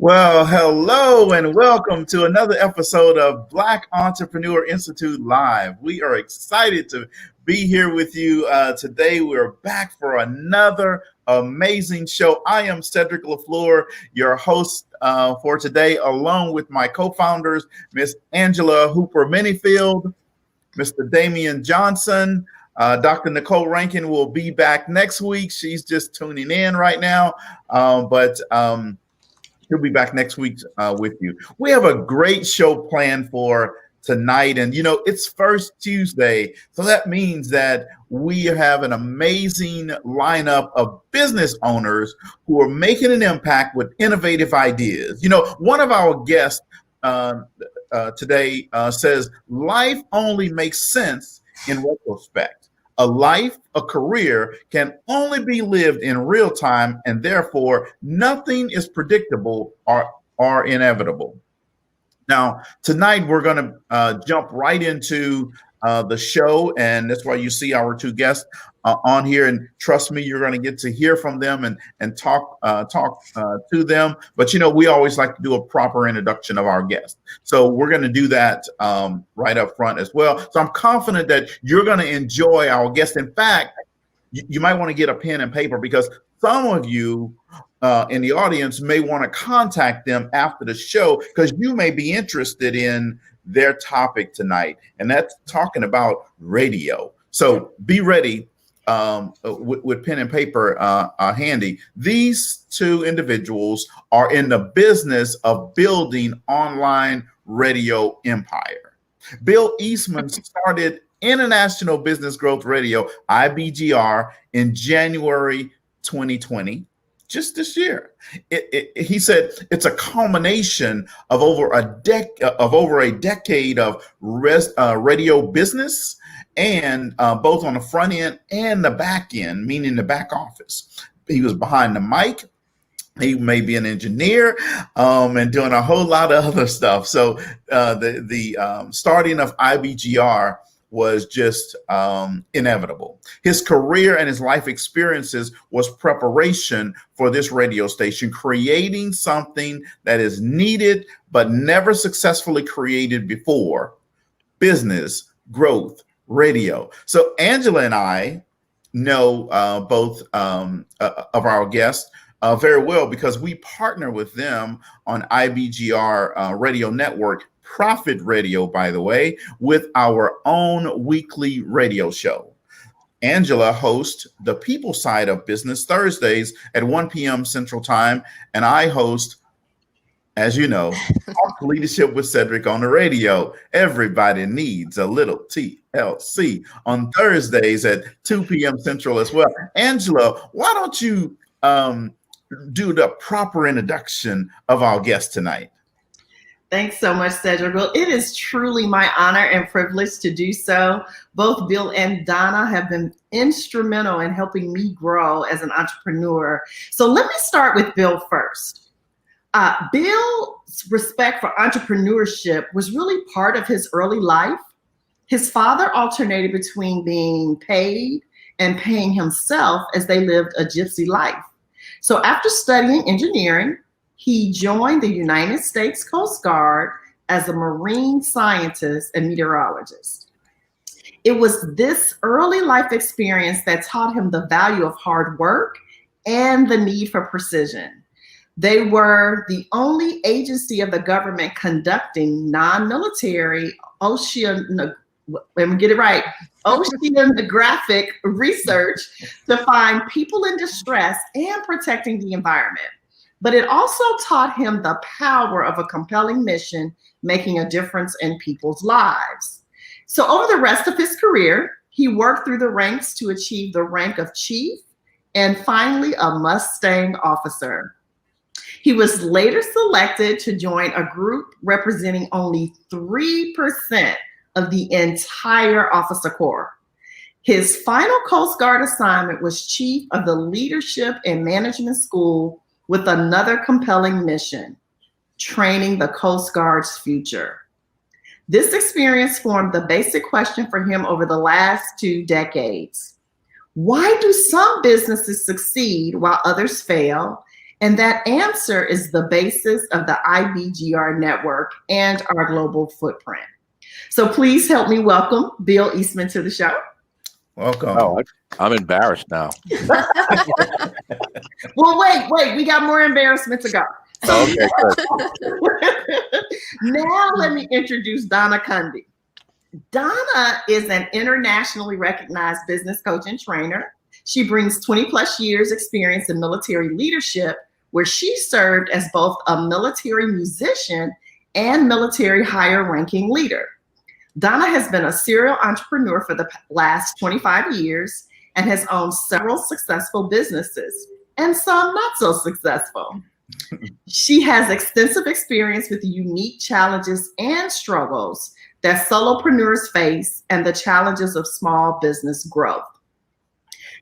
Well, hello and welcome to another episode of Black Entrepreneur Institute Live. We are excited to be here with you today. We're back for another amazing show. I am Cedric LaFleur, your host for today, along with my co-founders, Miss Angela Hooper-Minifield, Mr. Damian Johnson. Dr. Nicole Rankin will be back next week. She's just tuning in right now, but she'll be back next week with you. We have a great show planned for tonight. And, you know, it's First Tuesday. So that means that we have an amazing lineup of business owners who are making an impact with innovative ideas. You know, one of our guests today says, life only makes sense in retrospect. A life, a career can only be lived in real time, and therefore nothing is predictable or inevitable. Now, tonight we're going to jump right into the show, and that's why you see our two guests on here. And trust me, you're going to get to hear from them and talk to them. But you know, we always like to do a proper introduction of our guests, so we're going to do that right up front as well. So I'm confident that you're going to enjoy our guests. In fact, you might want to get a pen and paper, because some of you in the audience may want to contact them after the show, because you may be interested in their topic tonight, and that's talking about radio. So be ready with pen and paper handy. These two individuals are in the business of building online radio empire. Bill Eastman started International Business Growth Radio, IBGR, in January 2020. Just this year. He said it's a culmination of over a decade of radio business, and both on the front end and the back end, meaning the back office. He was behind the mic. He may be an engineer and doing a whole lot of other stuff. So the starting of IBGR was just inevitable. His career and his life experiences was preparation for this radio station, creating something that is needed but never successfully created before: business growth radio. So Angela and I know both of our guests very well, because we partner with them on IBGR Radio Network, Profit Radio, by the way, with our own weekly radio show. Angela hosts the People Side of Business Thursdays at 1 p.m. Central Time, and I host, as you know, Talk Leadership with Cedric on the radio. Everybody needs a little TLC on Thursdays at 2 p.m. Central as well. Angela, why don't you do the proper introduction of our guest tonight? Thanks so much, Cedric. Well, it is truly my honor and privilege to do so. Both Bill and Donna have been instrumental in helping me grow as an entrepreneur. So let me start with Bill first. Bill's respect for entrepreneurship was really part of his early life. His father alternated between being paid and paying himself as they lived a gypsy life. So after studying engineering, he joined the United States Coast Guard as a marine scientist and meteorologist. It was this early life experience that taught him the value of hard work and the need for precision. They were the only agency of the government conducting non-military oceanographic research to find people in distress and protecting the environment. But it also taught him the power of a compelling mission, making a difference in people's lives. So over the rest of his career, he worked through the ranks to achieve the rank of chief and finally a Mustang officer. He was later selected to join a group representing only 3% of the entire officer corps. His final Coast Guard assignment was chief of the Leadership and Management School, with another compelling mission: training the Coast Guard's future. This experience formed the basic question for him over the last 2 decades. Why do some businesses succeed while others fail? And that answer is the basis of the IBGR network and our global footprint. So please help me welcome Bill Eastman to the show. Welcome. Oh, I'm embarrassed now. Well, wait, we got more embarrassment to go. Okay, good. Now let me introduce Donna Kunde. Donna is an internationally recognized business coach and trainer. She brings 20 plus years experience in military leadership, where she served as both a military musician and military higher ranking leader. Donna has been a serial entrepreneur for the last 25 years and has owned several successful businesses and some not so successful. She has extensive experience with the unique challenges and struggles that solopreneurs face and the challenges of small business growth.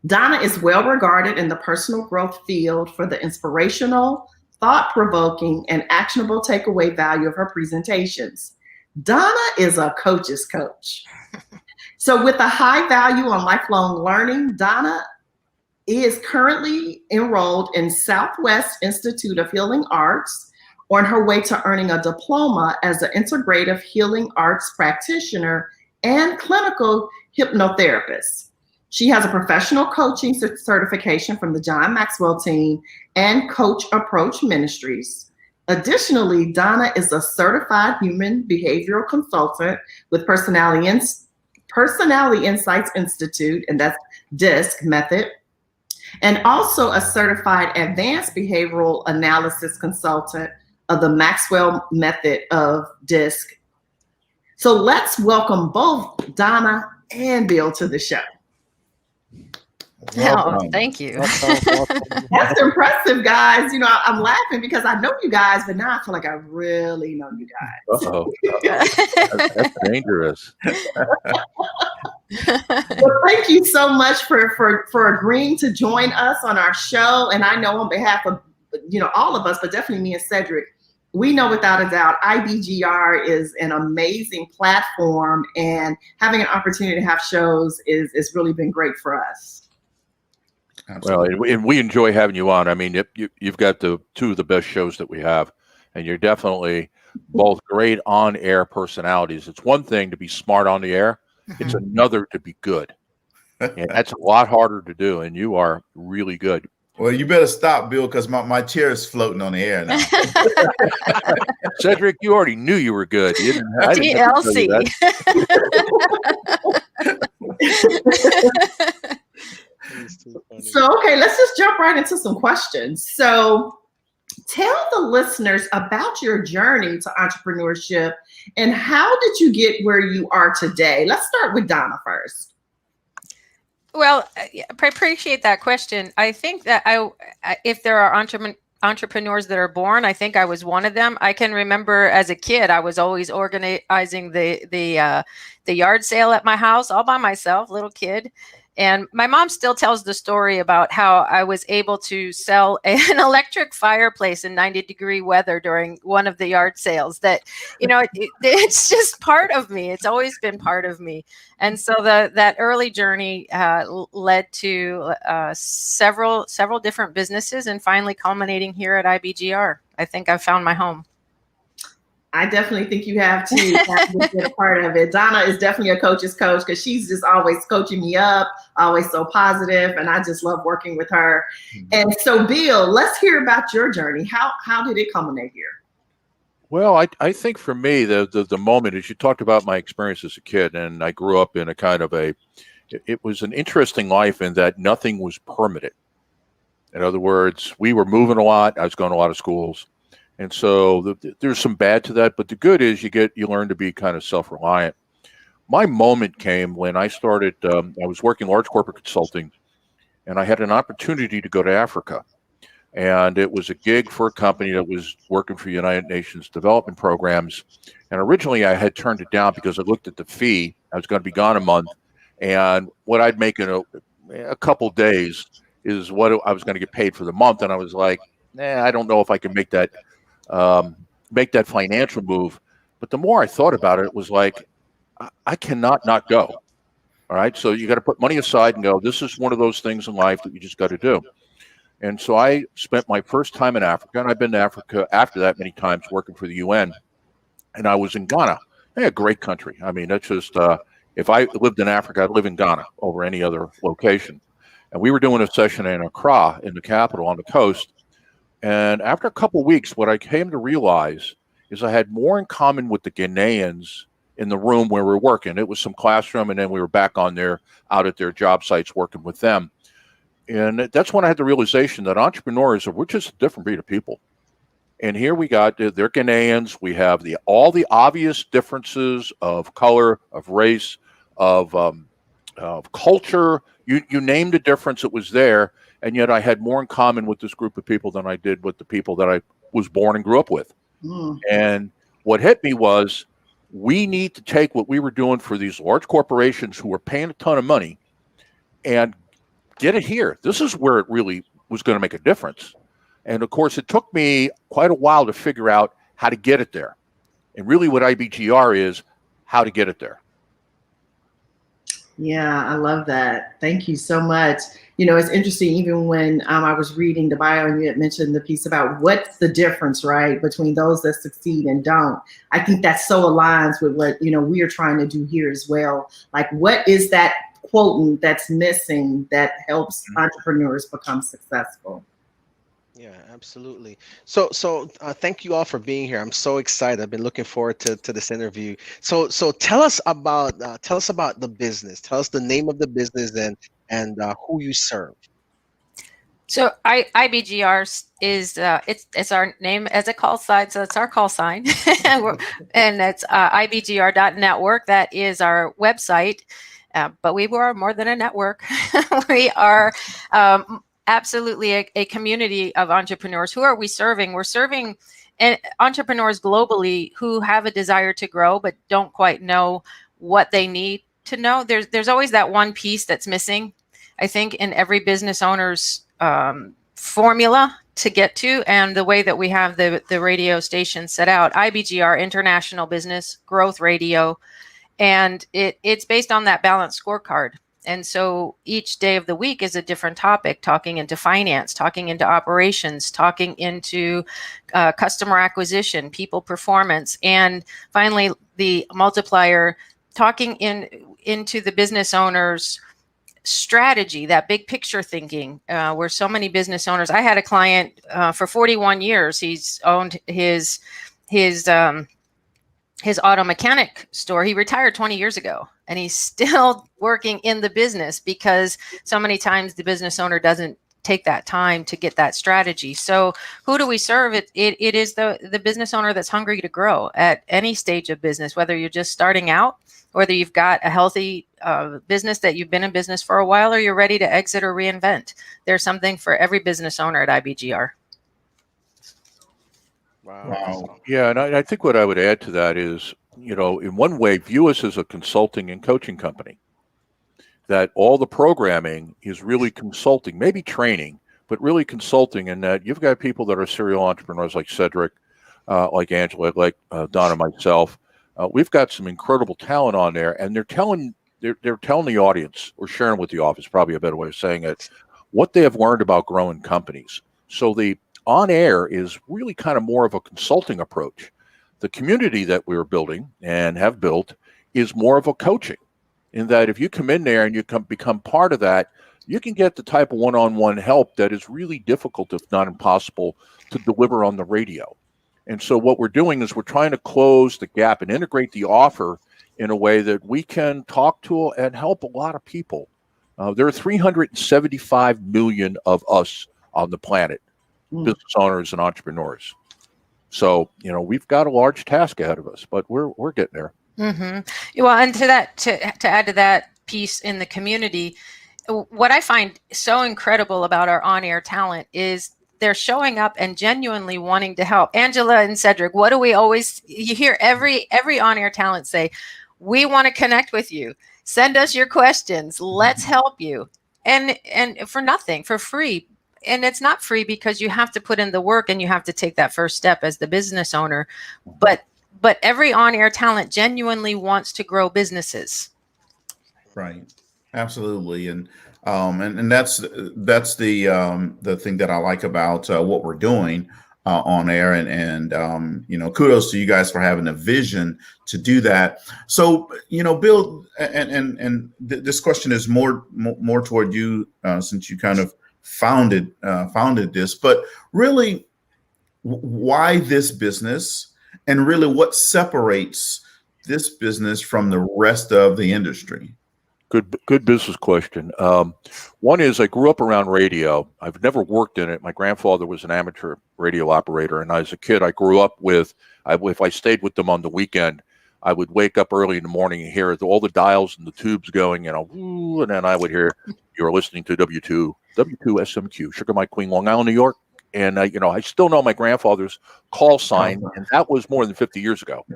Donna is well regarded in the personal growth field for the inspirational, thought-provoking, and actionable takeaway value of her presentations. Donna is a coach's coach. So with a high value on lifelong learning, Donna is currently enrolled in Southwest Institute of Healing Arts on her way to earning a diploma as an integrative healing arts practitioner and clinical hypnotherapist. She has a professional coaching certification from the John Maxwell team and Coach Approach Ministries. Additionally, Donna is a certified human behavioral consultant with Personality Insights Institute, and that's DISC method, and also a certified advanced behavioral analysis consultant of the Maxwell method of DISC. So let's welcome both Donna and Bill to the show. Oh, thank you. That's impressive, guys. You know, I'm laughing because I know you guys, but now I feel like I really know you guys. Uh-oh. That's dangerous. Well, thank you so much for agreeing to join us on our show. And I know on behalf of, all of us, but definitely me and Cedric, we know without a doubt IBGR is an amazing platform, and having an opportunity to have shows is really been great for us. Absolutely. Well, and we enjoy having you on. I mean, you've got two of the best shows that we have, and you're definitely both great on-air personalities. It's one thing to be smart on the air. It's another to be good. And that's a lot harder to do, and you are really good. Well, you better stop, Bill, because my chair is floating on the air now. Cedric, you already knew you were good. You didn't, I didn't have to tell you that. So, okay, let's just jump right into some questions. So tell the listeners about your journey to entrepreneurship and how did you get where you are today? Let's start with Donna first. Well, I appreciate that question. I think that if there are entrepreneurs that are born, I think I was one of them. I can remember as a kid, I was always organizing the yard sale at my house all by myself, little kid. And my mom still tells the story about how I was able to sell an electric fireplace in 90-degree weather during one of the yard sales. That, it's just part of me. It's always been part of me. And so that early journey led to several different businesses and finally culminating here at IBGR. I think I've found my home. I definitely think you have to be a part of it. Donna is definitely a coach's coach because she's just always coaching me up, always so positive, and I just love working with her. Mm-hmm. And so, Bill, let's hear about your journey. How did it culminate here? Well, I think for me, the moment is you talked about my experience as a kid, and I grew up in a kind of it was an interesting life in that nothing was permanent. In other words, we were moving a lot. I was going to a lot of schools. And so there's some bad to that, but the good is you learn to be kind of self-reliant. My moment came when I started, I was working large corporate consulting, and I had an opportunity to go to Africa. And it was a gig for a company that was working for United Nations development programs. And originally I had turned it down because I looked at the fee. I was going to be gone a month. And what I'd make in a couple days is what I was going to get paid for the month. And I was like, I don't know if I can make that financial move. But the more I thought about it, it was like, I cannot not go. All right. So you got to put money aside and go, this is one of those things in life that you just got to do. And so I spent my first time in Africa, and I've been to Africa after that many times working for the UN. And I was in Ghana. Hey, a great country. I mean, that's just, if I lived in Africa, I'd live in Ghana over any other location. And we were doing a session in Accra, in the capital on the coast. And after a couple of weeks, what I came to realize is I had more in common with the Ghanaians in the room where we were working. It was some classroom, and then we were back out at their job sites working with them. And that's when I had the realization that entrepreneurs we're just a different breed of people. And here we got, they're Ghanaians. We have all the obvious differences of color, of race, of culture. You named a difference, it was there. And yet I had more in common with this group of people than I did with the people that I was born and grew up with. And what hit me was, we need to take what we were doing for these large corporations who were paying a ton of money and get it here. This is where it really was going to make a difference. And of course, it took me quite a while to figure out how to get it there. And really what IBGR is, how to get it there. Yeah, I love that. Thank you so much. You know, it's interesting, even when I was reading the bio and you had mentioned the piece about what's the difference, right, between those that succeed and don't. I think that so aligns with what, you know, we are trying to do here as well. Like, what is that quotient that's missing that helps entrepreneurs become successful? Yeah, absolutely. So thank you all for being here. I'm so excited. I've been looking forward to this interview. So tell us about the business. Tell us the name of the business and who you serve. So IBGR is it's our name as a call sign. So it's our call sign, and it's IBGR.network. That is our website. But we are more than a network. We are absolutely a community of entrepreneurs. Who are we serving? We're serving entrepreneurs globally who have a desire to grow but don't quite know what they need to know. There's always that one piece that's missing, I think, in every business owner's formula to get to. And the way that we have the radio station set out, IBGR, International Business Growth Radio, and it's based on that balanced scorecard. And so each day of the week is a different topic, talking into finance, talking into operations, talking into customer acquisition, people performance, and finally the multiplier, talking into the business owner's strategy, that big picture thinking, where so many business owners. I had a client for 41 years. He's owned his auto mechanic store. He retired 20 years ago, and he's still working in the business because so many times the business owner doesn't take that time to get that strategy. So who do we serve? It is the business owner that's hungry to grow at any stage of business, whether you're just starting out, whether you've got a healthy business that you've been in business for a while, or you're ready to exit or reinvent. There's something for every business owner at IBGR. Wow. Yeah, and I think what I would add to that is, you know, in one way, view us as a consulting and coaching company. That all the programming is really consulting, maybe training, but really consulting. And that you've got people that are serial entrepreneurs like Cedric, like Angela, like Donna, myself. We've got some incredible talent on there, and they're telling the audience, or sharing with the office, probably a better way of saying it, what they have learned about growing companies. So the on air is really kind of more of a consulting approach. The community that we're building and have built is more of a coaching, in that if you come in there and you become part of that, you can get the type of one-on-one help that is really difficult, if not impossible, to deliver on the radio. And so what we're doing is we're trying to close the gap and integrate the offer in a way that we can talk to and help a lot of people. There are 375 million of us on the planet, business owners and entrepreneurs. So, you know, we've got a large task ahead of us, but we're getting there. Mm-hmm. Well, and to add to that piece in the community, what I find so incredible about our on-air talent is they're showing up and genuinely wanting to help. Angela and Cedric, what do we always, you hear every on-air talent say, we want to connect with you. Send us your questions. Let's help you. And for nothing, for free. And it's not free because you have to put in the work and you have to take that first step as the business owner. But every on-air talent genuinely wants to grow businesses. Right. Absolutely, and that's the thing that I like about what we're doing on air, and kudos to you guys for having a vision to do that. So Bill, and this question is more toward you, since you kind of founded this, but really, why this business, and really what separates this business from the rest of the industry? Good business question. One is I grew up around radio. I've never worked in it. My grandfather was an amateur radio operator, and as a kid, I grew up with. If I stayed with them on the weekend, I would wake up early in the morning and hear all the dials and the tubes going, woo, and then I would hear you were listening to W2 SMQ, Sugar Mike Queen, Long Island, New York, and I still know my grandfather's call sign, and that was more than 50 years ago.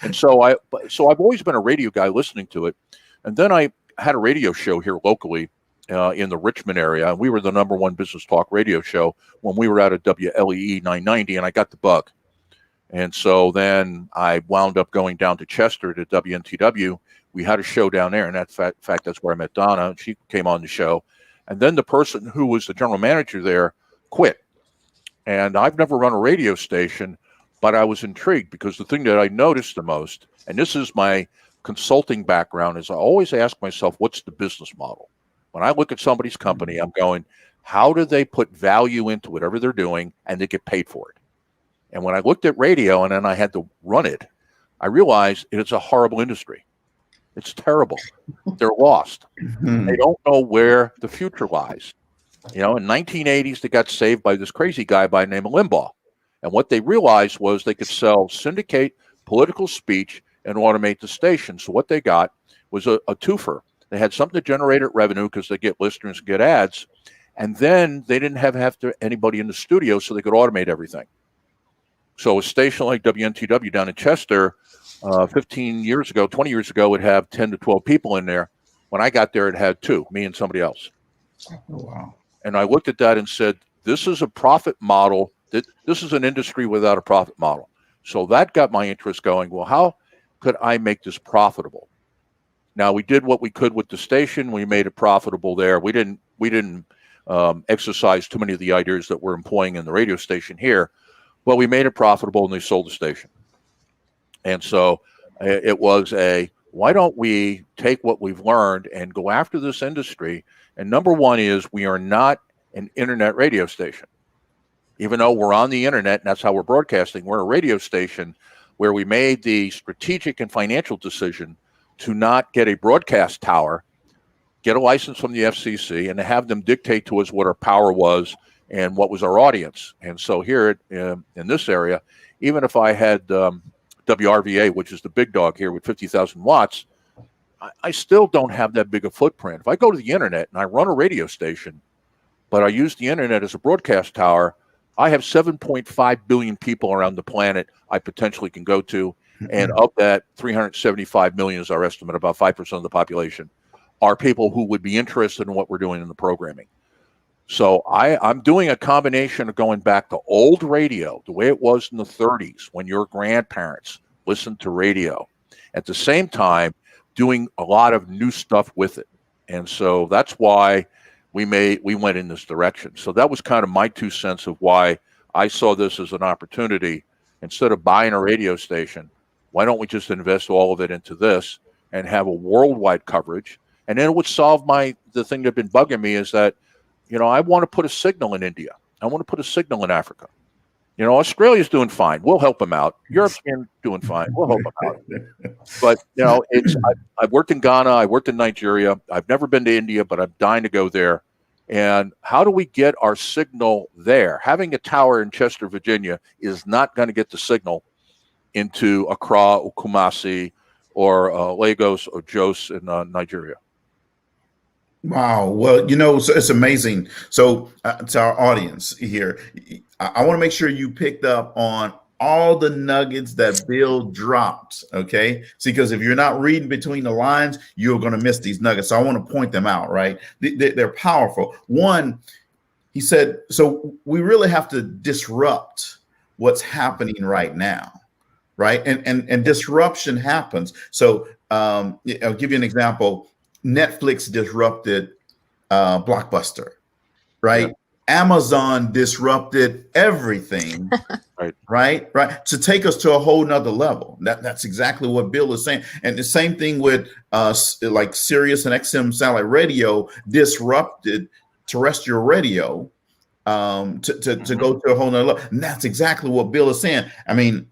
And so I've always been a radio guy listening to it, and then I had a radio show here locally in the Richmond area. We were the #1 business talk radio show when we were out at WLEE 990, and I got the bug. And so then I wound up going down to Chester to WNTW. We had a show down there, and fact, that's where I met Donna. She came on the show. And then the person who was the general manager there quit. And I've never run a radio station, but I was intrigued because the thing that I noticed the most, and this is my consulting background, is I always ask myself, what's the business model? When I look at somebody's company, I'm going, how do they put value into whatever they're doing and they get paid for it? And when I looked at radio and then I had to run it, I realized it's a horrible industry. It's terrible. They're lost. They don't know where the future lies. In 1980s, they got saved by this crazy guy by the name of Limbaugh. And what they realized was they could syndicate political speech and automate the station. So what they got was a twofer. They had something that generated revenue because they get listeners and get ads. And then they didn't have anybody in the studio, so they could automate everything. So a station like WNTW down in Chester, 15 years ago, 20 years ago, would have 10 to 12 people in there. When I got there, it had 2, me and somebody else. Oh, wow. And I looked at that and said, this is a profit model. This is an industry without a profit model. So that got my interest going. Well, how could I make this profitable? Now, we did what we could with the station. We made it profitable there. We didn't exercise too many of the ideas that we're employing in the radio station here, but we made it profitable, and they sold the station. And so it was why don't we take what we've learned and go after this industry? And #1 is we are not an internet radio station. Even though we're on the internet, and that's how we're broadcasting, we're a radio station where we made the strategic and financial decision to not get a broadcast tower, get a license from the FCC, and to have them dictate to us what our power was and what was our audience. And so here in this area, even if I had WRVA, which is the big dog here with 50,000 watts, I still don't have that big a footprint. If I go to the internet and I run a radio station, but I use the internet as a broadcast tower, I have 7.5 billion people around the planet I potentially can go to. And of that, 375 million is our estimate, about 5% of the population, are people who would be interested in what we're doing in the programming. So I'm doing a combination of going back to old radio, the way it was in the 30s when your grandparents listened to radio. At the same time, doing a lot of new stuff with it. And so that's why we went in this direction. So that was kind of my 2 cents of why I saw this as an opportunity. Instead of buying a radio station, why don't we just invest all of it into this and have a worldwide coverage? And then it would solve the thing that's been bugging me is that, I want to put a signal in India. I want to put a signal in Africa. Australia's doing fine. We'll help them out. Europe's doing fine. We'll help them out. But, I've worked in Ghana. I worked in Nigeria. I've never been to India, but I'm dying to go there. And how do we get our signal there? Having a tower in Chester, Virginia is not going to get the signal into Accra or Kumasi or Lagos or Jos in Nigeria. Wow. Well, it's amazing. So to our audience here, I want to make sure you picked up on all the nuggets that Bill dropped. Okay. See, because if you're not reading between the lines, you're going to miss these nuggets. So I want to point them out, right? They're powerful. One, he said, so we really have to disrupt what's happening right now. Right. And disruption happens. So I'll give you an example. Netflix disrupted Blockbuster, right? Amazon disrupted everything, right? To take us to a whole nother level. That's exactly what Bill is saying. And the same thing with like Sirius and XM satellite radio disrupted terrestrial radio to go to a whole nother level. And that's exactly what Bill is saying. I mean,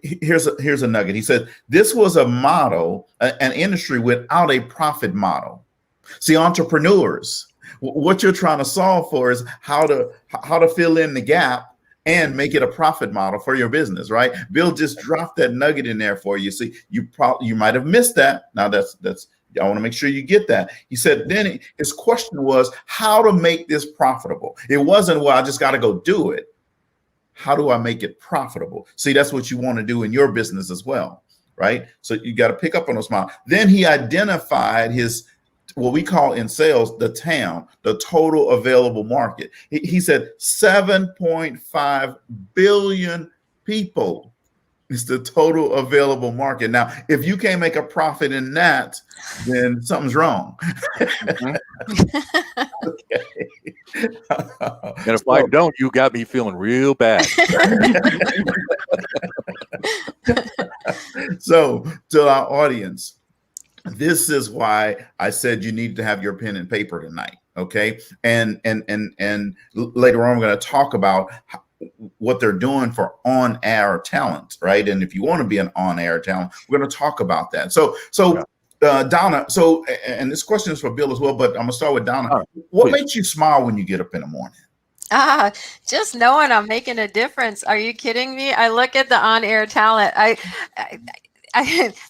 here's a nugget. He said this was a model, an industry without a profit model. See, entrepreneurs, what you're trying to solve for is how to fill in the gap and make it a profit model for your business, right? Bill just dropped that nugget in there for you. See, you might have missed that. Now that's I want to make sure you get that. He said then his question was how to make this profitable. It wasn't, well, I just got to go do it. How do I make it profitable? See, that's what you want to do in your business as well, right? So you got to pick up on those miles. Then he identified his, what we call in sales, the TAM, the total available market. He said 7.5 billion people is the total available market. Now, if you can't make a profit in that, then something's wrong. Okay. And if I don't, you got me feeling real bad. So to our audience, this is why I said you need to have your pen and paper tonight. Okay. And later on, we're going to talk about what they're doing for on-air talent, right? And if you want to be an on-air talent, we're going to talk about that. So Donna, and this question is for Bill as well, but I'm gonna start with Donna. What makes you smile when you get up in the morning? Just knowing I'm making a difference. Are you kidding me? I look at the on-air talent. I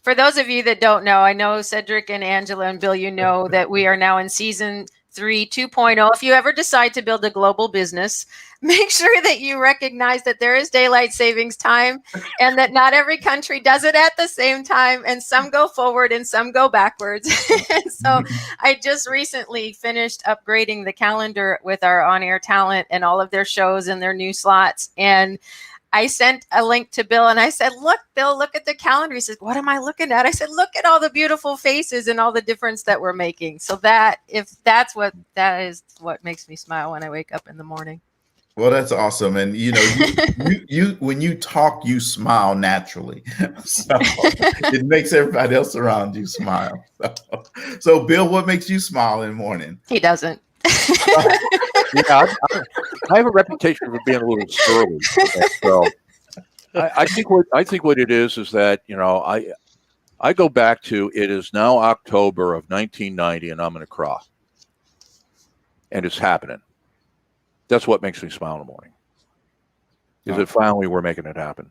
for those of you that don't know, I know Cedric and Angela and Bill, you know that we are now in season 3 2.0. If you ever decide to build a global business, make sure that you recognize that there is daylight savings time and that not every country does it at the same time, and some go forward and some go backwards. And so I just recently finished upgrading the calendar with our on-air talent and all of their shows and their new slots. And I sent a link to Bill and I said, look, Bill, look at the calendar. He says, what am I looking at? I said, look at all the beautiful faces and all the difference that we're making. So that is what makes me smile when I wake up in the morning. Well, that's awesome. And you know, you when you talk, you smile naturally. So it makes everybody else around you smile. So Bill, what makes you smile in the morning? He doesn't. Yeah, I have a reputation for being a little surly. So I think what it is that, you know, I go back to, it is now October of 1990 and I'm in Accra. And it's happening. That's what makes me smile in the morning. Is that finally we're making it happen.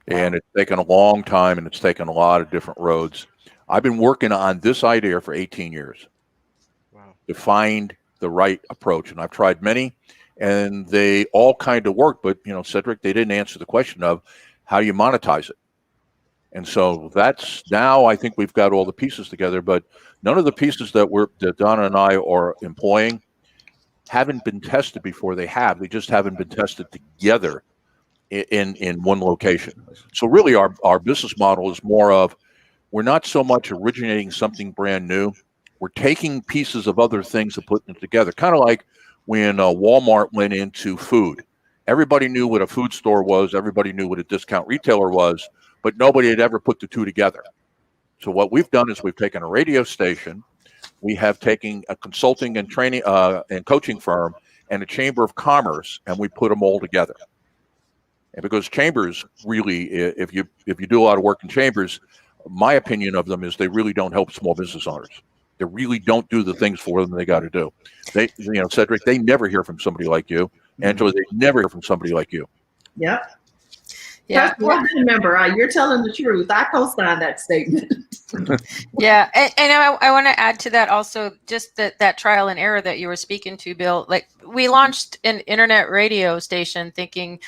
And it's taken a long time and it's taken a lot of different roads. I've been working on this idea for 18 years. Wow. To find the right approach. And I've tried many and they all kind of work, but you know, Cedric, they didn't answer the question of how do you monetize it? And so that's now I think we've got all the pieces together, but none of the pieces that Donna and I are employing haven't been tested before. They just haven't been tested together in one location. So really our business model is more of, we're not so much originating something brand new. We're taking pieces of other things and putting them together. Kind of like when Walmart went into food. Everybody knew what a food store was. Everybody knew what a discount retailer was, but nobody had ever put the two together. So what we've done is we've taken a radio station, we have taken a consulting and training and coaching firm and a chamber of commerce, and we put them all together. And because chambers really, if you do a lot of work in chambers, my opinion of them is they really don't help small business owners. They really don't do the things for them they got to do. They, you know, Cedric, they never hear from somebody like you. Angela, they never hear from somebody like you. Yep. Yeah. Remember, you're telling the truth. I co-sign that statement. Yeah. And I want to add to that also, just that trial and error that you were speaking to, Bill. Like, we launched an internet radio station thinking,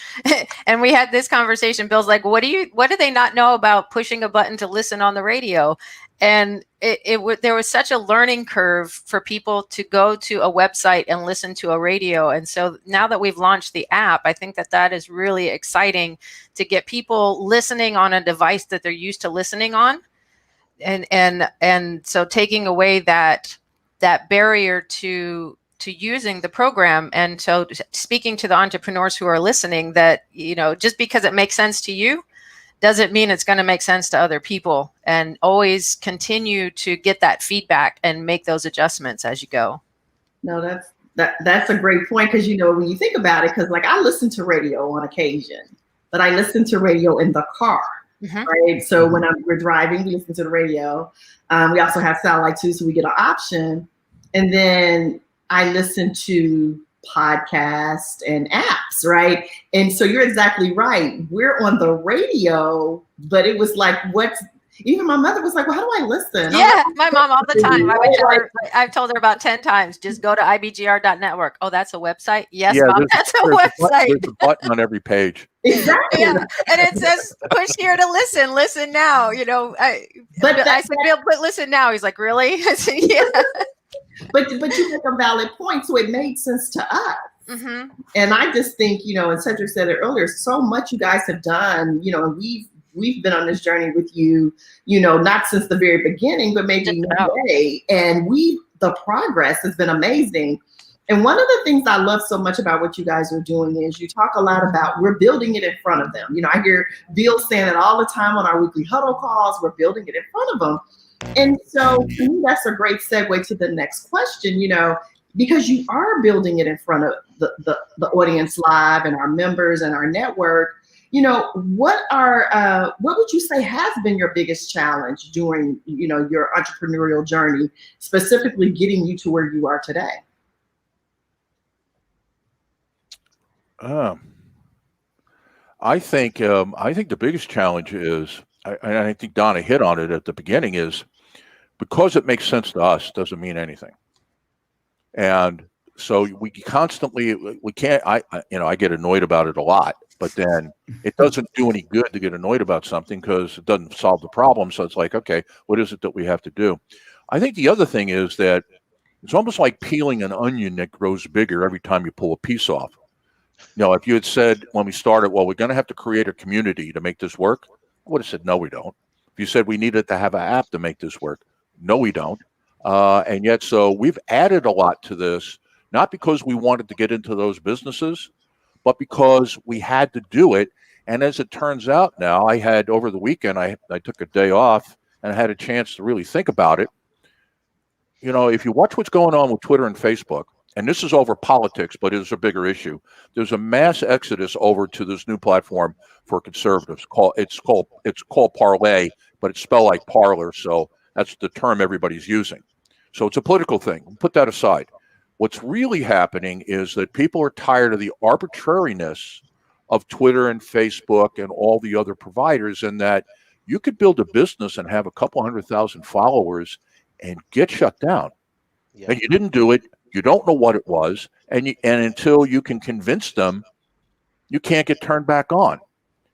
and we had this conversation. Bill's like, what do they not know about pushing a button to listen on the radio? And there was such a learning curve for people to go to a website and listen to a radio. And so now that we've launched the app, I think that is really exciting to get people listening on a device that they're used to listening on. and so taking away that barrier to using the program. And so speaking to the entrepreneurs who are listening, that, just because it makes sense to you doesn't mean it's going to make sense to other people, and always continue to get that feedback and make those adjustments as you go. No, that's a great point, because when you think about it, because like I listen to radio on occasion, but I listen to radio in the car, right? So when we're driving, we listen to the radio. We also have satellite too, so we get an option, and then I listen to podcasts and apps, right? And so you're exactly right. We're on the radio, but it was like, even my mother was like, well, how do I listen? Yeah, my mom all the time. I've told her about 10 times, just go to IBGR.network. Oh, that's a website? Yes, Yeah, Mom, that's a website. There's a button on every page. Exactly. Yeah, and it says, push here to listen. Listen now. I said, Bill, but listen now. He's like, really? I said, yeah. But you make a valid point, so it made sense to us. And I just think, and Cedric said it earlier, so much you guys have done, and we've been on this journey with you, not since the very beginning, but maybe today. And the progress has been amazing. And one of the things I love so much about what you guys are doing is you talk a lot about, we're building it in front of them. I hear Bill saying it all the time on our weekly huddle calls, we're building it in front of them. And so to me, that's a great segue to the next question, because you are building it in front of the audience live and our members and our network. What would you say has been your biggest challenge during, your entrepreneurial journey, specifically getting you to where you are today? I think the biggest challenge is, and I think Donna hit on it at the beginning, is because it makes sense to us doesn't mean anything. And so we can't, I get annoyed about it a lot, but then it doesn't do any good to get annoyed about something because it doesn't solve the problem. So it's like, okay, what is it that we have to do? I think the other thing is that it's almost like peeling an onion that grows bigger every time you pull a piece off. If you had said when we started, well, we're going to have to create a community to make this work, I would have said, no, we don't. If you said we needed to have an app to make this work, no, we don't. And yet, so we've added a lot to this, not because we wanted to get into those businesses, but because we had to do it. And as it turns out now, I had over the weekend, I took a day off and I had a chance to really think about it. If you watch what's going on with Twitter and Facebook, and this is over politics, but it is a bigger issue. There's a mass exodus over to this new platform for conservatives. It's called Parlay, but it's spelled like parlor, so that's the term everybody's using. So it's a political thing. Put that aside. What's really happening is that people are tired of the arbitrariness of Twitter and Facebook and all the other providers, and that you could build a business and have a couple 100,000 followers and get shut down. Yeah. And you didn't do it. You don't know what it was. And until you can convince them, you can't get turned back on.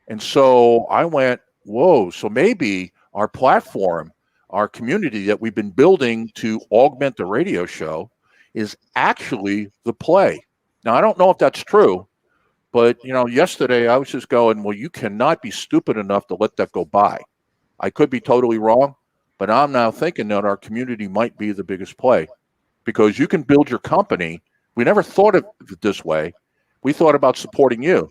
And so I went, whoa, so maybe our platform, our community that we've been building to augment the radio show is actually the play. Now, I don't know if that's true, but, yesterday I was just going, well, you cannot be stupid enough to let that go by. I could be totally wrong, but I'm now thinking that our community might be the biggest play because you can build your company. We never thought of it this way. We thought about supporting you.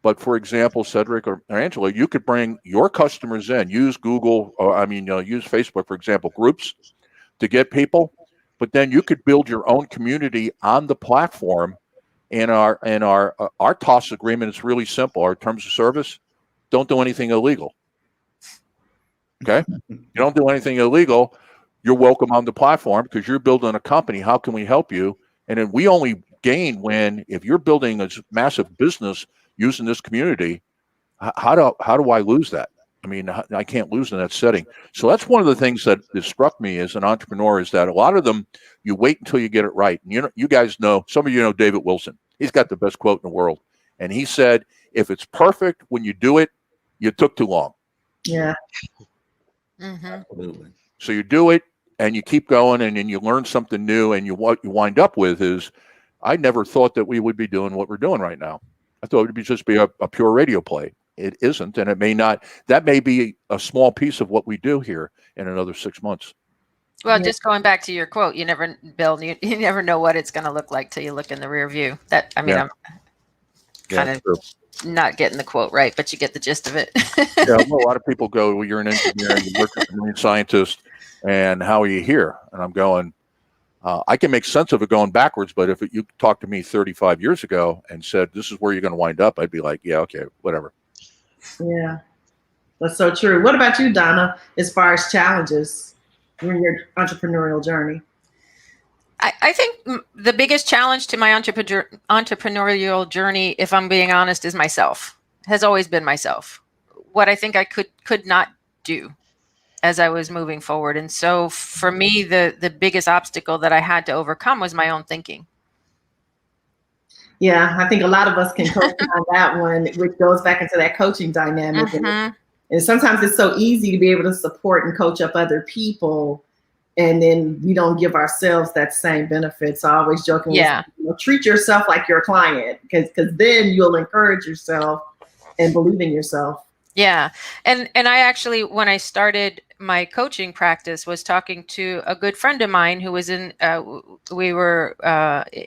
But for example, Cedric or Angela, you could bring your customers in, use Google, use Facebook, for example, groups to get people. But then you could build your own community on the platform. And our TOS agreement is really simple. Our terms of service, don't do anything illegal. Okay? You don't do anything illegal, you're welcome on the platform because you're building a company. How can we help you? And then we only gain if you're building a massive business using this community, how do I lose that? I mean, I can't lose in that setting. So that's one of the things that struck me as an entrepreneur is that a lot of them, you wait until you get it right. And you guys know, some of you know David Wilson. He's got the best quote in the world. And he said, if it's perfect when you do it, you took too long. Yeah. Mm-hmm. Absolutely. So you do it and you keep going and then you learn something new. And what you wind up with is, I never thought that we would be doing what we're doing right now. I thought it would just be a pure radio play. it isn't, and it may not. That may be a small piece of what we do here in another 6 months. Well, just going back to your quote, you never, Bill, you never know what it's going to look like till you look in the rear view. That, I mean, Yeah. I'm kind of true. not getting the quote right, but you get the gist of it. Yeah, well, a lot of people go, well, you're an engineer, you work as a marine scientist, and how are you here? And I'm going, I can make sense of it going backwards, but if you talked to me 35 years ago and said, this is where you're going to wind up, I'd be like, yeah, okay, whatever. Yeah, that's so true. What about you, Donna, as far as challenges in your entrepreneurial journey? I think the biggest challenge to my entrepreneurial journey, if I'm being honest, is myself. Has always been myself. What I think I could not do as I was moving forward. And so for me, the biggest obstacle that I had to overcome was my own thinking. Yeah, I think a lot of us can coach on that one, which goes back into that coaching dynamic. Mm-hmm. And sometimes it's so easy to be able to support and coach up other people, and then we don't give ourselves that same benefit. So I always jokingly say, treat yourself like you're a client, because then you'll encourage yourself and believe in yourself. Yeah. And I actually, when I started my coaching practice, was talking to a good friend of mine who was we were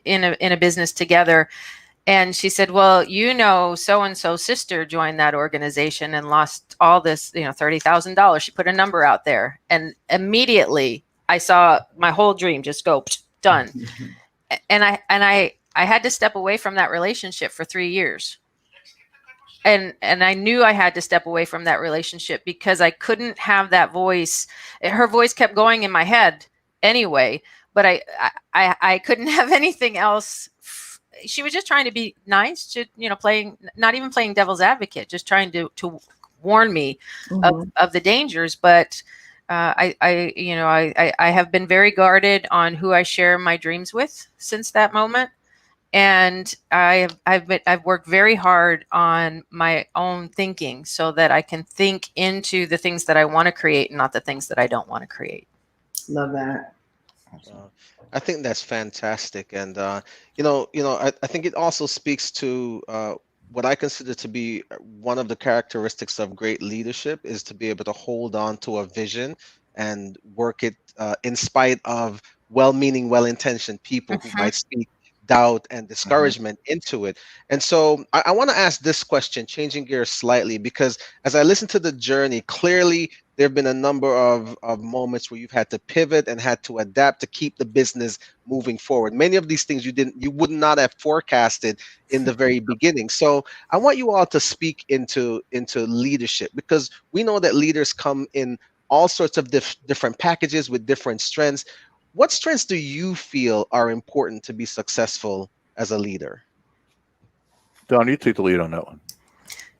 in a business together. And she said, well, so-and-so's sister joined that organization and lost all this, $30,000. She put a number out there. And immediately I saw my whole dream just go done. And I had to step away from that relationship for 3 years. And I knew I had to step away from that relationship because I couldn't have that voice. Her voice kept going in my head anyway, but I couldn't have anything else. She was just trying to be nice, not even playing devil's advocate, just trying to warn me of the dangers. But I have been very guarded on who I share my dreams with since that moment. And I've worked very hard on my own thinking so that I can think into the things that I want to create and not the things that I don't want to create. Love that. I think that's fantastic. And, I think it also speaks to what I consider to be one of the characteristics of great leadership is to be able to hold on to a vision and work it in spite of well-meaning, well-intentioned people who might speak doubt and discouragement into it. And so I want to ask this question, changing gears slightly, because as I listen to the journey, clearly there have been a number of moments where you've had to pivot and had to adapt to keep the business moving forward. Many of these things you would not have forecasted in the very beginning. So I want you all to speak into leadership, because we know that leaders come in all sorts of different packages with different strengths. What strengths do you feel are important to be successful as a leader? Don, you take the lead on that one.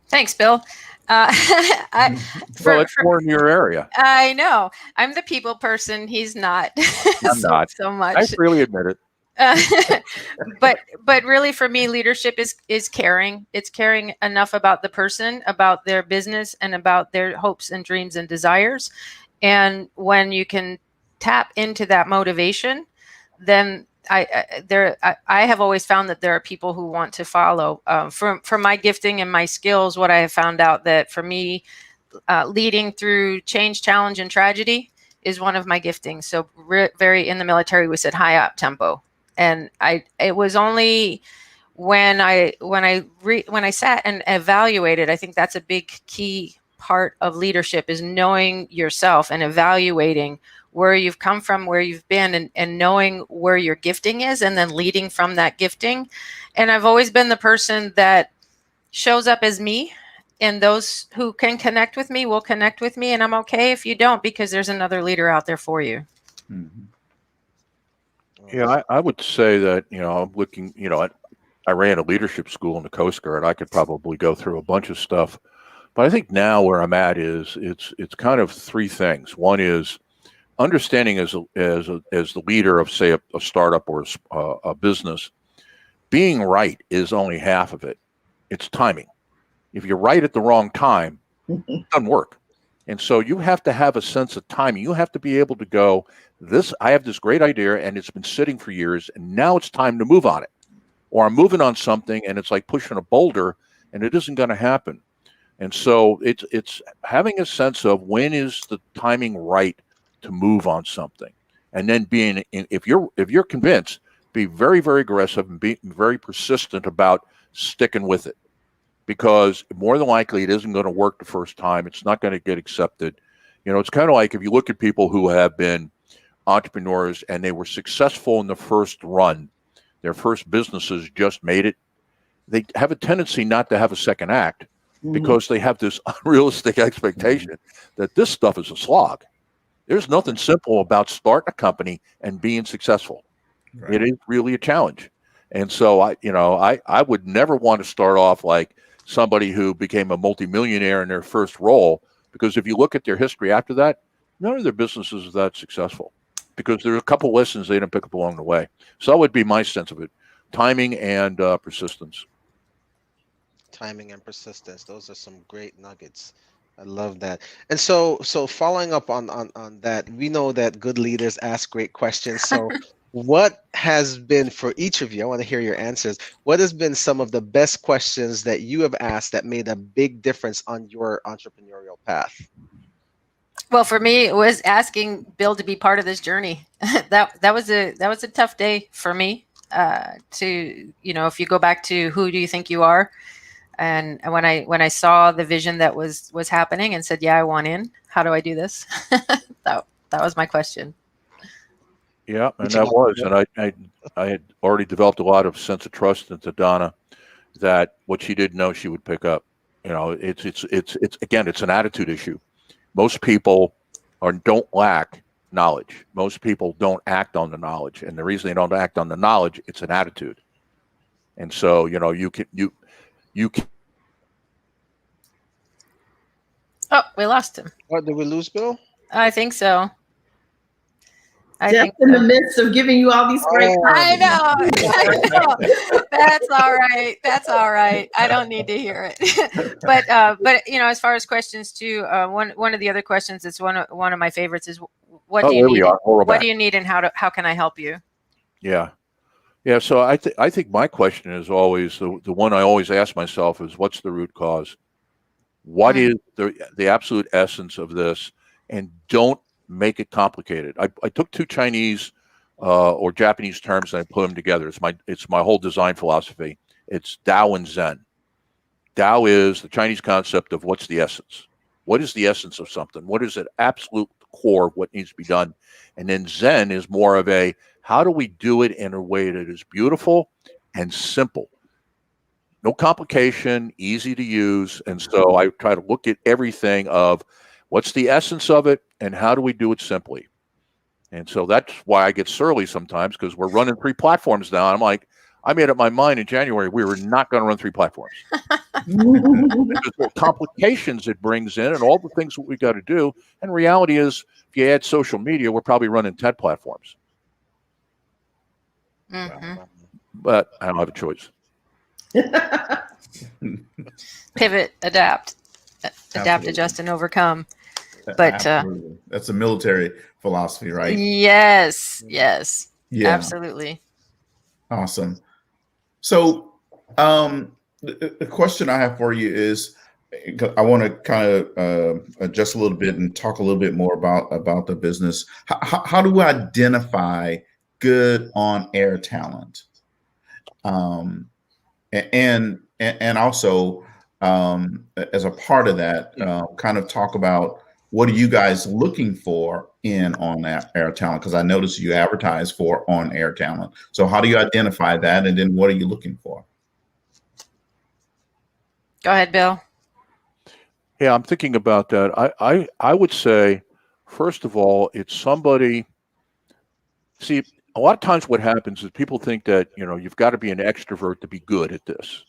Thanks, Bill. It's more in your area. I know. I'm the people person. He's not. I'm not so much. I freely admit it. But really, for me, leadership is caring. It's caring enough about the person, about their business, and about their hopes and dreams and desires. And when you can tap into that motivation, then I have always found that there are people who want to follow. From my gifting and my skills, what I have found out that for me, leading through change, challenge, and tragedy is one of my giftings. So very in the military, we said high up tempo, and it was only when I sat and evaluated. I think that's a big key part of leadership, is knowing yourself and evaluating where you've come from, where you've been, and knowing where your gifting is, and then leading from that gifting. And I've always been the person that shows up as me, and those who can connect with me will connect with me, and I'm okay if you don't, because there's another leader out there for you. Mm-hmm. Yeah, I would say that, I'm looking, I ran a leadership school in the Coast Guard. I could probably go through a bunch of stuff, but I think now where I'm at is it's kind of three things. One is understanding as the leader of, say, a startup or a business, being right is only half of it. It's timing. If you're right at the wrong time, it doesn't work. And so you have to have a sense of timing. You have to be able to go, I have this great idea and it's been sitting for years, and now it's time to move on it. Or I'm moving on something and it's like pushing a boulder and it isn't going to happen. And so it's having a sense of when is the timing right to move on something, and then if you're convinced, be very, very aggressive and be very persistent about sticking with it, because more than likely it isn't going to work the first time. It's not going to get accepted. It's kind of like if you look at people who have been entrepreneurs and they were successful in the first run, their first businesses just made it. They have a tendency not to have a second act because they have this unrealistic expectation that this stuff is a slog. There's nothing simple about starting a company and being successful. Right. It is really a challenge. And so I would never want to start off like somebody who became a multimillionaire in their first role, because if you look at their history after that, none of their businesses is that successful because there are a couple lessons they didn't pick up along the way. So that would be my sense of it: timing and persistence. Timing and persistence. Those are some great nuggets. I love that. And so following up on that, we know that good leaders ask great questions. So what has been, for each of you, I want to hear your answers, what has been some of the best questions that you have asked that made a big difference on your entrepreneurial path? Well, for me, it was asking Bill to be part of this journey. that was a tough day for me. If you go back to who do you think you are, and when I saw the vision that was happening and said, yeah, I want in. How do I do this? that was my question. Yeah, and that was, and I had already developed a lot of sense of trust into Donna that what she didn't know she would pick up. It's again, it's an attitude issue. Most people don't lack knowledge. Most people don't act on the knowledge, and the reason they don't act on the knowledge, it's an attitude. And so you can. Oh, we lost him. What, did we lose Bill? I think so. Just in the midst of giving you all these great I know. That's all right. That's all right. I don't need to hear it. But as far as questions too, one of the other questions that's one of my favorites is what do you need? What do you need, and how can I help you? Yeah. So I think my question is always the one I always ask myself is, what's the root cause? What is the absolute essence of this? And don't make it complicated. I took two Chinese or Japanese terms and I put them together. It's my whole design philosophy. It's Tao and Zen. Tao is the Chinese concept of what's the essence. What is the essence of something? What is the absolute core of what needs to be done? And then Zen is more of a, how do we do it in a way that is beautiful and simple? No complication, easy to use. And so I try to look at everything of what's the essence of it and how do we do it simply? And so that's why I get surly sometimes, because we're running 3 platforms now. I'm like, I made up my mind in January, we were not going to run 3 platforms. Because the complications it brings in and all the things that we got to do. And reality is, if you add social media, we're probably running 10 platforms. Mm-hmm. But I don't have a choice. Pivot, adapt, adjust, and overcome. But that's a military philosophy, right? Yes. Yeah, absolutely. Awesome. So the question I have for you is, I want to kind of adjust a little bit and talk a little bit more about the business. How do we identify good on-air talent? And also, as a part of that, kind of talk about what are you guys looking for in on-air talent? Because I noticed you advertise for on-air talent. So how do you identify that? And then what are you looking for? Go ahead, Bill. Yeah, I'm thinking about that. I would say, first of all, it's somebody. See, a lot of times what happens is people think that, you've got to be an extrovert to be good at this.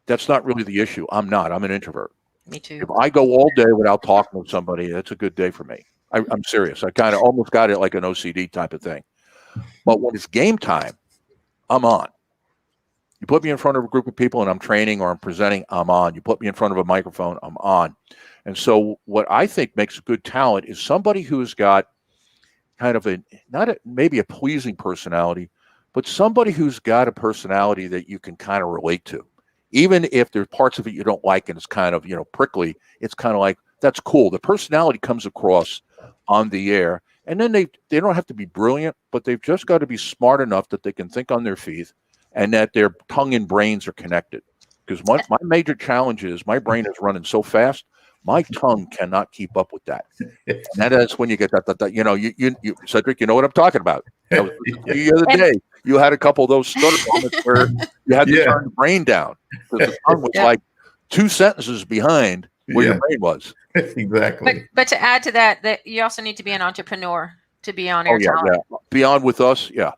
That's not really the issue. I'm not. I'm an introvert. Me too. If I go all day without talking with somebody, that's a good day for me. I'm serious. I kind of almost got it like an OCD type of thing. But when it's game time, I'm on. You put me in front of a group of people and I'm training or I'm presenting, I'm on. You put me in front of a microphone, I'm on. And so what I think makes a good talent is somebody who's got kind of maybe a pleasing personality, but somebody who's got a personality that you can kind of relate to. even if there's parts of it you don't like and it's kind of, prickly, it's kind of like, that's cool. The personality comes across on the air. And then they don't have to be brilliant, but they've just got to be smart enough that they can think on their feet and that their tongue and brains are connected. Because my major challenge is my brain is running so fast, my tongue cannot keep up with that. And that is when you get that you Cedric, you know what I'm talking about. That was the other day. You had a couple of those stutter moments where you had to turn the brain down because the tongue was like 2 sentences behind where your brain was. Exactly. But to add to that you also need to be an entrepreneur to be on air talent. Yeah. Beyond with us, yeah.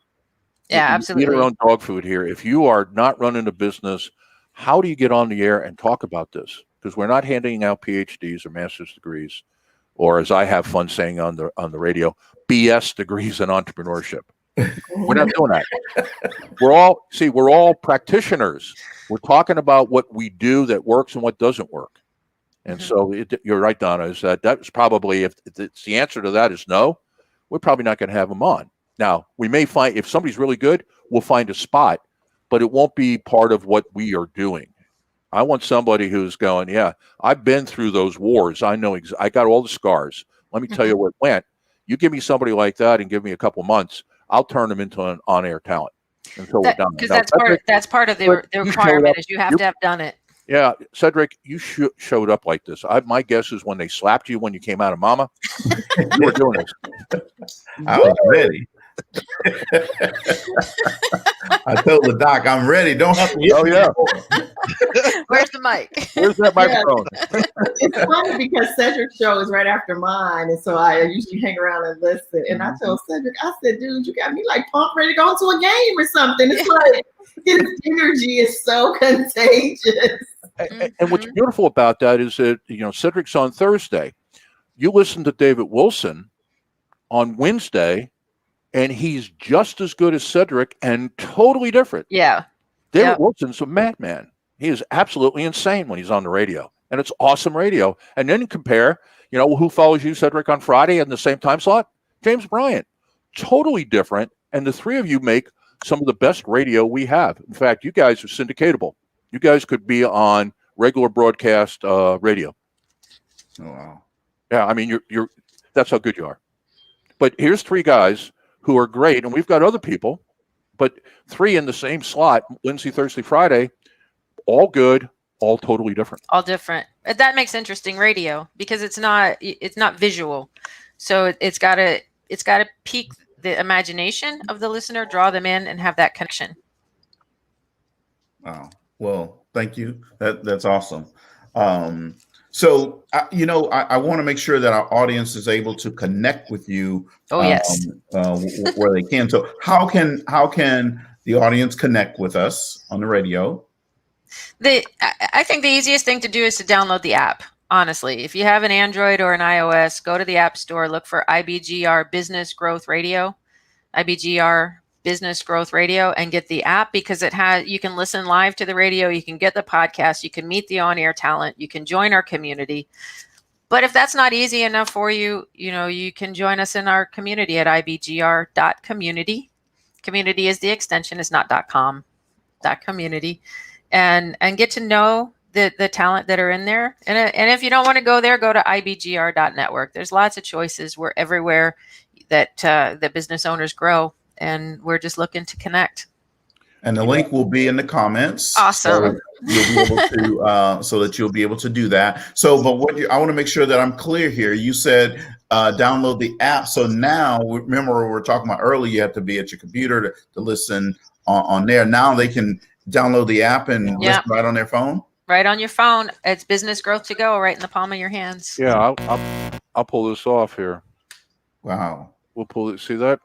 Yeah, absolutely. Eat our own dog food here. If you are not running a business, how do you get on the air and talk about this? Because we're not handing out PhDs or master's degrees, or as I have fun saying on the radio, BS degrees in entrepreneurship. We're not doing that. We're all practitioners. We're talking about what we do that works and what doesn't work. And so you're right, Donna, is that's probably, if the answer to that is no, we're probably not going to have them on. Now, we may find, if somebody's really good, we'll find a spot, but it won't be part of what we are doing. I want somebody who's going, yeah, I've been through those wars. I know, I got all the scars. Let me tell you what went. You give me somebody like that and give me a couple months, I'll turn them into an on-air talent. Until we're done. Because that's part of the requirement is you have to have done it. Yeah, Cedric, you showed up like this. My guess is when they slapped you when you came out of Mama, you were doing this. I was ready. I told the doc, I'm ready. Don't have to hit me anymore. Where's the mic? Where's that microphone? It's funny because Cedric's show is right after mine, and so I usually hang around and listen. And I told Cedric, I said, dude, you got me like pumped, ready to go into a game or something. It's like his energy is so contagious. And what's beautiful about that is that, Cedric's on Thursday. You listen to David Wilson on Wednesday, and he's just as good as Cedric and totally different. Yeah. David Wilson's a madman. He is absolutely insane when he's on the radio, and it's awesome radio. And then compare, who follows you, Cedric, on Friday in the same time slot? James Bryant. Totally different. And the three of you make some of the best radio we have. In fact, you guys are syndicatable. You guys could be on regular broadcast radio. Oh, wow. Yeah, I mean, you're that's how good you are. But here's three guys who are great, and we've got other people, but three in the same slot, Wednesday, Thursday, Friday, all good, all totally different. All different. That makes interesting radio because it's not visual. So it's got to pique the imagination of the listener, draw them in, and have that connection. Wow. Well, thank you. That's awesome. So, I want to make sure that our audience is able to connect with you. Oh, yes. Where they can. So how can the audience connect with us on the radio? I think the easiest thing to do is to download the app. Honestly, if you have an Android or an iOS, go to the App Store, look for IBGR Business Growth Radio, IBGR Business Growth Radio, and get the app because you can listen live to the radio, you can get the podcast, you can meet the on-air talent, you can join our community. But if that's not easy enough for you, you can join us in our community at ibgr.community. Community is the extension, it's not .com, .community, and get to know the talent that are in there. And if you don't want to go there, go to ibgr.network. There's lots of choices. We're everywhere that business owners grow, and we're just looking to connect. And the link will be in the comments. Awesome. So you'll be able to, so that you'll be able to do that. So, but I want to make sure that I'm clear here. You said download the app. So now, remember we were talking about earlier, you have to be at your computer to listen on there. Now they can download the app and listen right on their phone. Right on your phone. It's Business Growth to Go right in the palm of your hands. Yeah, I'll pull this off here. Wow. We'll pull it. See that?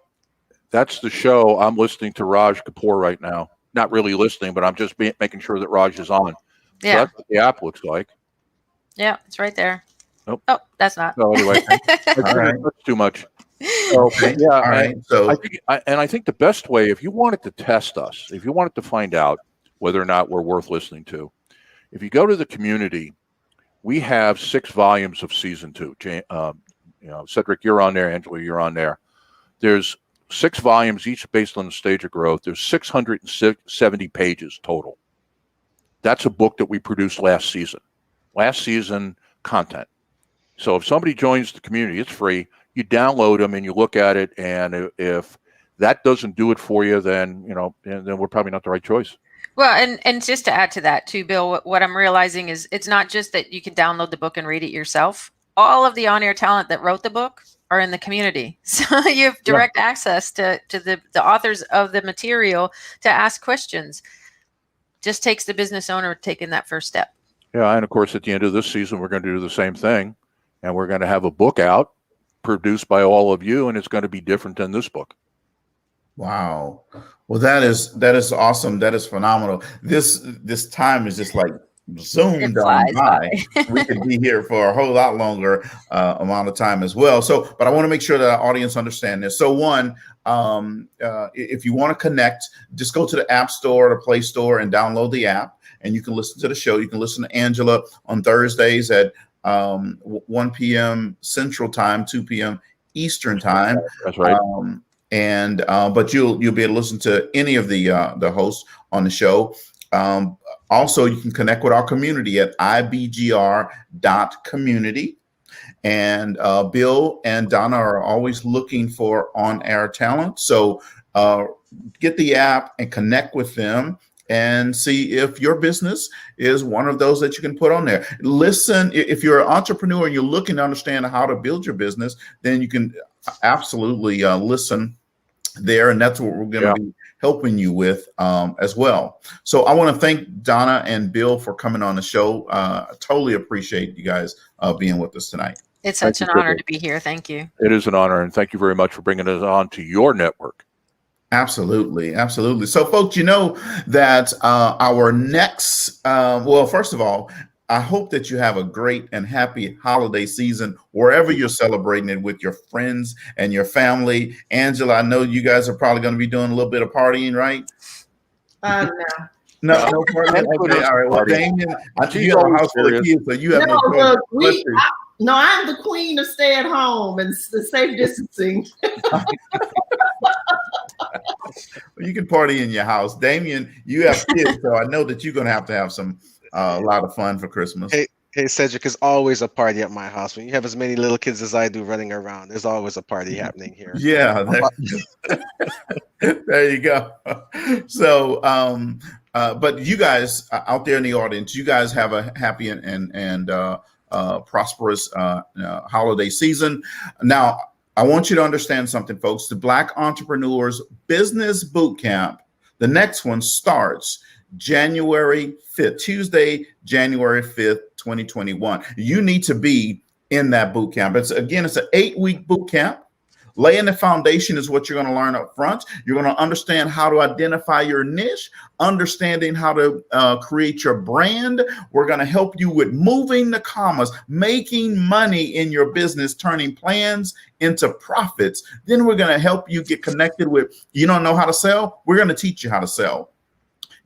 That's the show. I'm listening to Raj Kapoor right now. Not really listening, but I'm just making sure that Raj is on. Yeah. So that's what the app looks like. Yeah, it's right there. Nope. Oh, that's not. So anyway, that's too much. Okay. Yeah. All right. So I think the best way, if you wanted to test us, if you wanted to find out whether or not we're worth listening to, if you go to the community, we have 6 volumes of season 2. Cedric, you're on there. Angela, you're on there. There's 6 volumes, each based on the stage of growth. There's 670 pages total. that's a book that we produced last season content. So if somebody joins the community, it's free. You download them and you look at it. And if that doesn't do it for you, then, then we're probably not the right choice. Well, and just to add to that too, Bill, what I'm realizing is it's not just that you can download the book and read it yourself. All of the on-air talent that wrote the book are in the community. So you have direct access to the authors of the material to ask questions. Just takes the business owner taking that first step. Yeah, and of course, at the end of this season, we're going to do the same thing. And we're going to have a book out produced by all of you, and it's going to be different than this book. Wow. Well, that is awesome. That is phenomenal. This time is just like zoomed on by. We could be here for a whole lot longer amount of time as well. So, but I want to make sure that our audience understand this. So one, if you want to connect, just go to the App Store or the Play Store and download the app, and you can listen to the show. You can listen to Angela on Thursdays at 1 p.m. Central Time, 2 p.m. Eastern Time. That's right. But you'll be able to listen to any of the hosts on the show. Also, you can connect with our community at IBGR.community. And Bill and Donna are always looking for on-air talent. So get the app and connect with them and see if your business is one of those that you can put on there. Listen, if you're an entrepreneur and you're looking to understand how to build your business, then you can absolutely listen there. And that's what we're going to be helping you with as well. So I want to thank Donna and Bill for coming on the show. I totally appreciate you guys being with us tonight. It's such an honor to be here. Thank you. It is an honor. And thank you very much for bringing us on to your network. Absolutely. Absolutely. So, folks, you know that our next, well, first of all, I hope that you have a great and happy holiday season wherever you're celebrating it with your friends and your family. Angela, I know you guys are probably going to be doing a little bit of partying, right? No. No partying. Okay, all right. Well, Damien, you have a house full of kids, so you have no choice. No, I'm the queen of stay at home and the safe distancing. You can party in your house. Damien, you have kids, so I know that you're going to have some a lot of fun for Christmas. Hey, Cedric, it's always a party at my house. When you have as many little kids as I do running around, there's always a party happening here. Yeah, there you go. So, but you guys out there in the audience, you guys have a happy and prosperous holiday season. Now, I want you to understand something, folks. The Black Entrepreneurs Business Boot Camp, the next one starts January 5th, Tuesday, January 5th, 2021. You need to be in that boot camp. It's an 8-week boot camp. Laying the foundation is what you're going to learn up front. You're going to understand how to identify your niche, understanding how to create your brand. We're going to help you with moving the commas, making money in your business, turning plans into profits. Then we're going to help you get connected with, you don't know how to sell? We're going to teach you how to sell.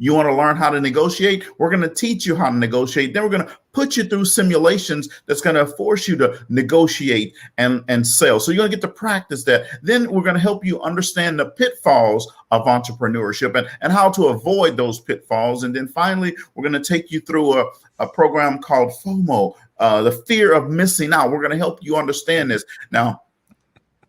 You want to learn how to negotiate? We're going to teach you how to negotiate. Then we're going to put you through simulations that's going to force you to negotiate and sell. So you're going to get to practice that. Then we're going to help you understand the pitfalls of entrepreneurship and how to avoid those pitfalls. And then finally, we're going to take you through a program called FOMO, the fear of missing out. We're going to help you understand this. Now,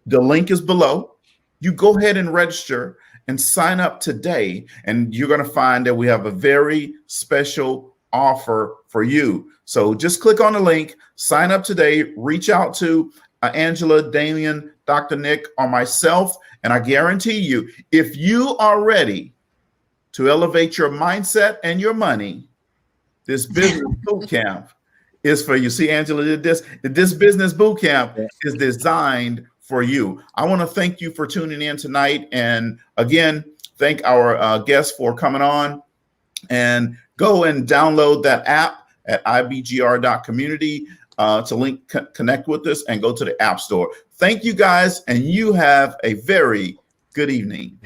the link is below. You go ahead and register and sign up today, and you're going to find that we have a very special offer for you. So just click on the link, sign up today, reach out to Angela, Damien, Dr. Nick, or myself, and I guarantee you, if you are ready to elevate your mindset and your money, this business boot camp is for you. See, Angela did this. This business boot camp is designed for you. I want to thank you for tuning in tonight. And again, thank our guests for coming on, and go and download that app at IBGR.community to connect with us and go to the App Store. Thank you guys. And you have a very good evening.